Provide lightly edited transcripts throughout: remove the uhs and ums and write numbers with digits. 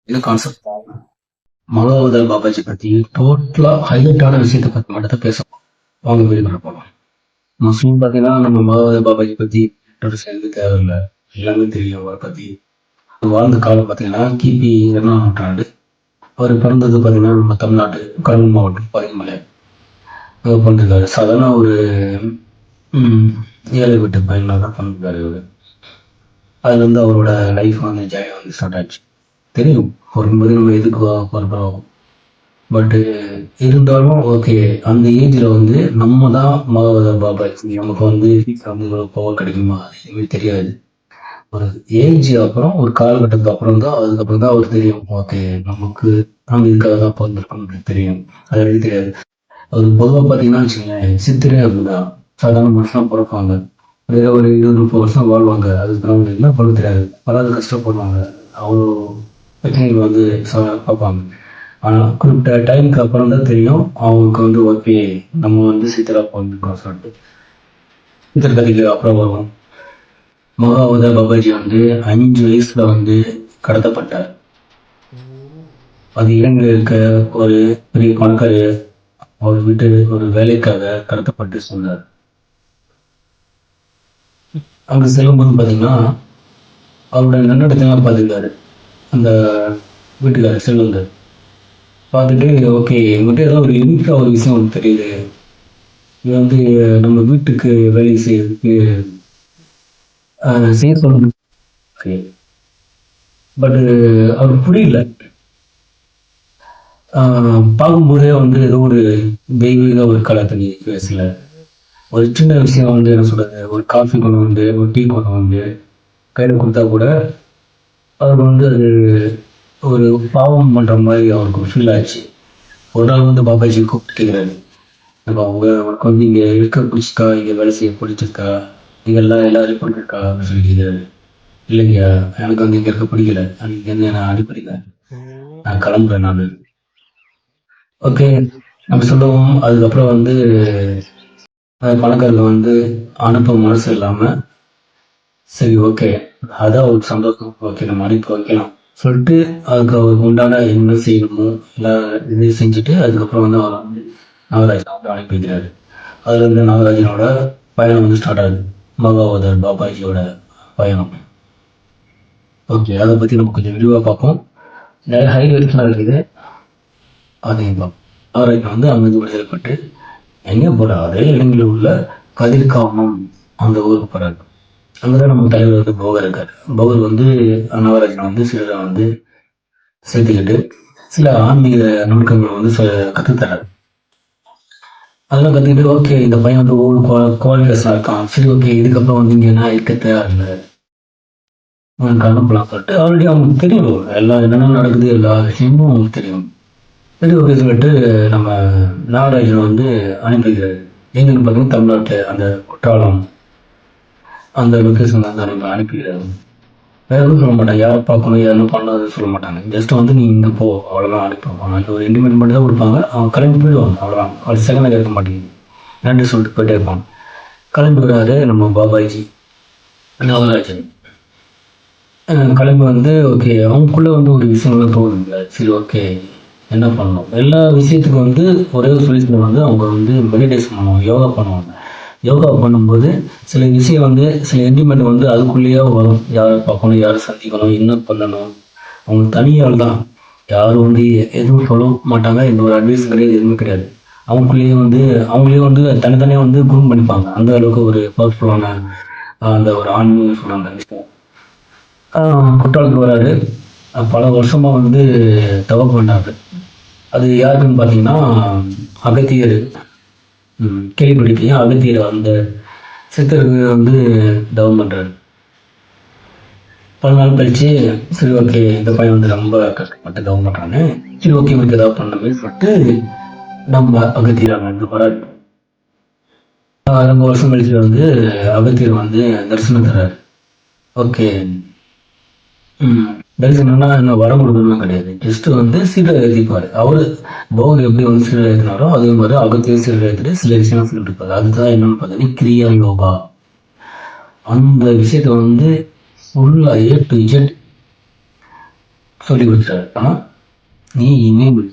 இது கான்செப்ட். மகாவதார் பாபாஜி பத்தி டோட்டலா ஹைலைட்டான விஷயத்தை பத்தி மட்டும் தான் பேசணும். வாங்க வீடியோக்குள்ள போகலாம். முஸ்லீம் பார்த்தீங்கன்னா நம்ம மகாவதார் பாபாஜி பத்தி சேர்ந்து தேவையில்லை, எல்லாமே தெரியும் அவரை பத்தி. வாழ்ந்த காலம் பார்த்தீங்கன்னா கிபி 2ஆம் நூற்றாண்டு. அவர் பிறந்தது பார்த்தீங்கன்னா நம்ம தமிழ்நாட்டு கடலூர் மாவட்டம் பரிமலை பண்ணிருக்காரு. சாதாரண ஒரு ஏழை வீட்டு பையனாக தான் பண்ணிருக்காரு இவர். அதுல இருந்து அவரோட லைஃப் வந்து ஜாலியாக வந்து ஸ்டார்ட் ஆச்சு. தெரியும் வரும்போது நம்ம எதுக்கு போகிறோம், பட்டு இருந்தாலும் ஓகே. அந்த ஏஜ்ல வந்து நம்ம தான் மகாவதார் பாபாஜி, நமக்கு வந்து பவர் கிடைக்குமா எதுவுமே தெரியாது. ஒரு ஏஜ் அப்புறம் ஒரு காலகட்டத்துக்கு அப்புறம் தான் அதுக்கப்புறம் தான் அவருக்கு தெரியும். ஓகே, நமக்கு நம்ம இதுக்காக தான் பிறந்திருக்கோம் தெரியும். அது வரைக்கும் தெரியாது. அது பொதுவாக பார்த்தீங்கன்னா வச்சுக்கோங்களேன், சித்திரை அப்படிதான் சாதாரண மனுஷனா பிறப்பாங்க. வேற ஒரு 20-30 வருஷம் வாழ்வாங்க. அதுக்கப்புறம் அவங்க என்ன பண்ண தெரியாது, பல கஷ்டப்படுவாங்க. அவ்வளோ பிரச்சனைகள் வந்து பார்ப்பாங்க. ஆனால் குறிப்பிட்ட டைமுக்கு அப்புறம் தான் தெரியும் அவங்களுக்கு வந்து ஓகே, நம்ம வந்து சித்தரா பிறந்திருக்கோம் சொல்லிட்டு. சித்தர் கதைக்கு அப்புறம் வருவோம். மகாவதார் பாபாஜி வந்து 5 வயசுல வந்து கடத்தப்பட்டார். அது இலங்கையில் இருக்க ஒரு பெரிய பணக்கார அவர் வீட்டு ஒரு வேலைக்காக கடத்தப்பட்டு சொன்னார். அங்க செல்லும்போது பார்த்தீங்கன்னா அவரோட நன்னடத்தைலாம் பார்த்துருக்காரு. அந்த வீட்டுக்காரர் செல்வந்தார் பார்த்துட்டு ஓகே, என்கிட்ட ஏதோ ஒரு யூனிக்காக ஒரு விஷயம் ஒன்று தெரியுது. இது வந்து நம்ம வீட்டுக்கு வேலை செய்யறதுக்கு செய்ய சொல்லணும். ஓகே, பட் அவருக்கு புரியல. பார்க்கும்போதே வந்து ஏதோ ஒரு தெய்வீக ஒரு கலாத்தனி பேசல. ஒரு சின்ன விஷயம் வந்து என்ன சொல்றது, ஒரு காஃபி கொண்டு வந்து ஒரு டீ கொண்டு வந்து கையில் கொடுத்தா கூட அவருக்கு வந்து அது ஒரு பாவம் பண்ற மாதிரி அவருக்கு ஃபீல் ஆச்சு. ஒரு நாள் வந்து பாபாஜி கூப்பிட்டு கேட்குறாரு, நம்ம உனக்கு வந்து இங்கே இருக்க பிடிச்சிருக்கா, இங்கே வேலை செய்ய பிடிச்சிருக்கா, இங்கே எல்லாரையும் பிடிச்சிருக்கா அப்படின்னு சொல்லி கேட்குறாரு. இல்லைங்க, எனக்கு வந்து இங்கே இருக்க பிடிக்கல, அன்னைக்கு வந்து நான் அனுப்பிடுங்க, நான் கிளம்புறேன் நான். ஓகே, நம்ம சொல்லுவோம். அதுக்கப்புறம் வந்து பணக்காரங்க வந்து அனுப்ப மனசு இல்லாம சரி ஓகே, அதான் ஒரு சந்தோஷம், ஓகே நம்ம அனுப்பி வைக்கலாம் சொல்லிட்டு அதுக்கு அவருக்கு உண்டான என்ன செய்யணுமோ எல்லா இதையும் செஞ்சுட்டு அதுக்கப்புறம் வந்து அவர் வந்து நாகராஜன் வந்து அனுப்பி வைக்கிறாரு. அதுல இருந்து நாகராஜனோட பயணம் வந்து ஸ்டார்ட் ஆகுது, மகாவதார் பாபாஜியோட பயணம். ஓகே, அதை பத்தி நம்ம கொஞ்சம் விரிவாக பார்ப்போம். நிறைய ஹைலைட்ஸ்லாம் இருக்குது, அதையும் பார்ப்போம். நாகராஜன் வந்து அங்கிருந்து விடுதலைப்பட்டு எங்கே போறாரு, அதே இலங்கையில் உள்ள கதிர்காமம் அந்த ஊருக்கு போறாரு. அங்கதான் நம்ம தலைவர் வந்து போகர் இருக்காரு. போகர் வந்து நாகராஜனை வந்து சிலரை வந்து சேர்த்துக்கிட்டு சில ஆன்மீக நுணுக்கங்களை வந்து கற்றுத்தராரு. அதெல்லாம் கற்றுக்கிட்டு ஓகே, இந்த பையன் வந்து குவாலிட்டியஸாக இருக்கான், சரி ஓகே இதுக்கப்புறம் வந்து இங்கே நான் இருக்க தேவையில்லை, உனக்கு அனுப்பலாம் சொல்லிட்டு ஆல்ரெடி அவங்களுக்கு தெரியும் எல்லாம் என்னென்ன நடக்குது, எல்லா விஷயமும் அவங்களுக்கு தெரியும். சரி ஓகே சொல்லிட்டு நம்ம நாகராஜன் வந்து அனுப்பி வைக்கிறாரு. எங்கன்னு பார்த்தீங்கன்னா தமிழ்நாட்டு அந்த குற்றாலம் அந்த லொக்கேஷன் வந்து அனுப்பிக்கிறாரு. வேற எதுவும் சொல்ல மாட்டாங்க, யாரை பார்க்கணும் என்ன பண்ணணும் சொல்ல மாட்டாங்க. ஜஸ்ட் வந்து நீ இங்கே போ அவ்வளோதான் அனுப்பிடுவாங்க. அந்த ஒரு இன்டிமேட் மட்டும் தான் கொடுப்பாங்க. அவங்க கிளம்பி போயிடுவாங்க, அவ்வளோதான். ஒரு செகண்ட் இருக்க மாட்டேங்குது, நன்றி சொல்லிட்டு போயிட்டே இருப்பாங்க. கிளம்பி வராரு நம்ம பாபாஜி நாகராஜன். கிளம்பி வந்து ஓகே, அவங்களுக்குள்ள வந்து ஒரு விஷயம்லாம் தோணுங்க. சரி ஓகே, என்ன பண்ணணும், எல்லா விஷயத்துக்கும் வந்து ஒரே ஒரு சொல்யூஷன் வந்து அவங்க வந்து மெடிடேஷன் பண்ணுவாங்க, யோகா பண்ணுவாங்க. யோகா பண்ணும்போது சில விஷயம் வந்து சில இன்டிமெண்ட் வந்து அதுக்குள்ளேயே வரும். யாரை பார்க்கணும், யாரை சந்திக்கணும், என்ன பண்ணணும். அவங்க தனியால் தான், யாரும் வந்து எதுவும் சொல்ல மாட்டாங்க, எந்த ஒரு அட்வைஸும் கிடையாது, எதுவுமே கிடையாது. அவங்களுக்குள்ளேயே வந்து அவங்களே வந்து தனித்தனியாக வந்து குரூம் பண்ணிப்பாங்க. அந்த அளவுக்கு ஒரு பவர்ஃபுல்லான அந்த ஒரு ஆன்மீக சொல்லுவாங்க விஷயம். குற்றாலத்துக்கு வராரு. பல வருஷமா வந்து தவம் பண்ணாரு. அது யாருக்குன்னு பார்த்தீங்கன்னா அகத்தியர். கேள்விப்பட்டிருக்கீங்க, அகத்தியர் அந்த சித்தருக்கு வந்து தவம் பண்றாரு. பல நாள் கழிச்சு சரி ஓகே, இந்த பையன் வந்து ரொம்ப கஷ்டப்பட்டு தவம் பண்றான்னு, சரி ஓகே இவருக்கு ஏதாவது பண்ணணுமே சொல்லிட்டு நம்ம அகத்தியர் அங்க வந்து வராரு. ரொம்ப வருஷம் கழிச்சு வந்து அகத்தியர் வந்து தரிசனம் தர்றாரு. ஓகே, தரிசனம்னா என்ன வரம் கொடுக்கணும்லாம் கிடையாது, ஜஸ்ட் வந்து சீடை எழுதிப்பாரு அவரு. பௌர் எப்படி வந்து சீடை எழுதினாரோ அதே மாதிரி அகத்தியர் சீடை எழுதிட்டு சில விஷயம் சொல்லிட்டு இருப்பாரு. அதுதான் என்னன்னு பார்த்தீங்கன்னா கிரியா யோகா. அந்த விஷயத்த வந்து ஃபுல்லா ஏ டு இஜெட் சொல்லி கொடுத்தாரு. ஆனால் நீ இமயமலை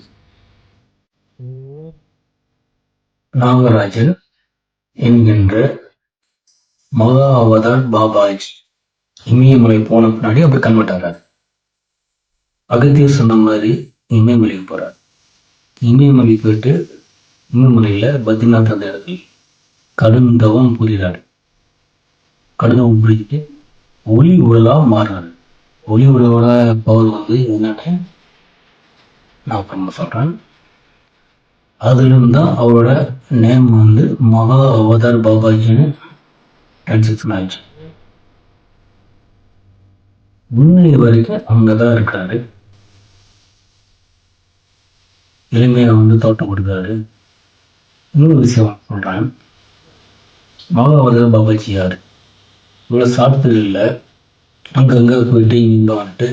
நாகராஜன் என்கின்ற மகா அவதார் பாபாஜி இமயமலை போன பின்னாடி அப்படி கன்வெர்ட் ஆகிறார். அகத்தியர் சொன்ன மாதிரி இமயமலைக்கு போறார். இமயமலை போயிட்டு இமயமலையில பத்ரிநாத் அந்த இடத்துல கடும் தவம் புரிகிறார். கடும் புரிஞ்சுட்டு ஒளி உடலா மாறுறாரு. ஒளி உடலோட பவர் என்னன்னு நான் அப்புறமா சொல்றேன். அதிலிருந்து தான் அவரோட நேம் மகா அவதார் பாபாஜின்னு டிரான்ஸ்லேஷன் ஆயிடுச்சு. இன்னைக்கு வரைக்கும் அங்கதான் இருக்காரு. எளிமையா தோட்டம் கொடுக்குறாரு. இன்னொரு விஷயம் சொல்றேன். மகா அவதார் பாபாஜி யாரு? இவ்வளவு சாப்பிட்டது இல்லை. அங்கங்க போயிட்டு இங்க வந்துட்டு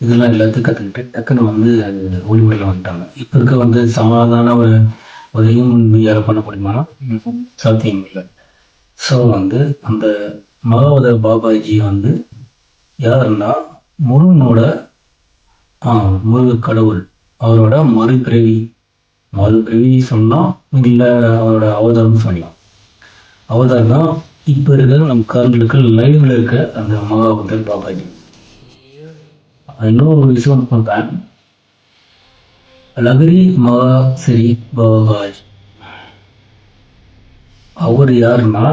இதெல்லாம் எல்லாத்தையும் கற்றுக்கிட்டு டக்குன்னு அது ஒளிமுறையில் வந்துட்டாங்க. இப்போ இருக்க சமாதான ஒரு யாரை பண்ண முடியுமா? சாத்தியம் இல்லை. ஸோ அந்த மகாவதார் பாபாஜி யாருன்னா முருகனோட முருக கடவுள். அவரோட மறுபிறவி சொன்னால் இல்லை, அவரோட அவதாரம் சொல்லலாம். அவதாரம் தான் இப்போ இருக்கிற நம்ம கரண்டுக்கு லைவ்ல இருக்க அந்த மகாவதார் பாபாஜி. இன்னொரு விஷயம் சொல்றேன். லகரி மகா ஸ்ரீ பாபாஜி அவர் யாருன்னா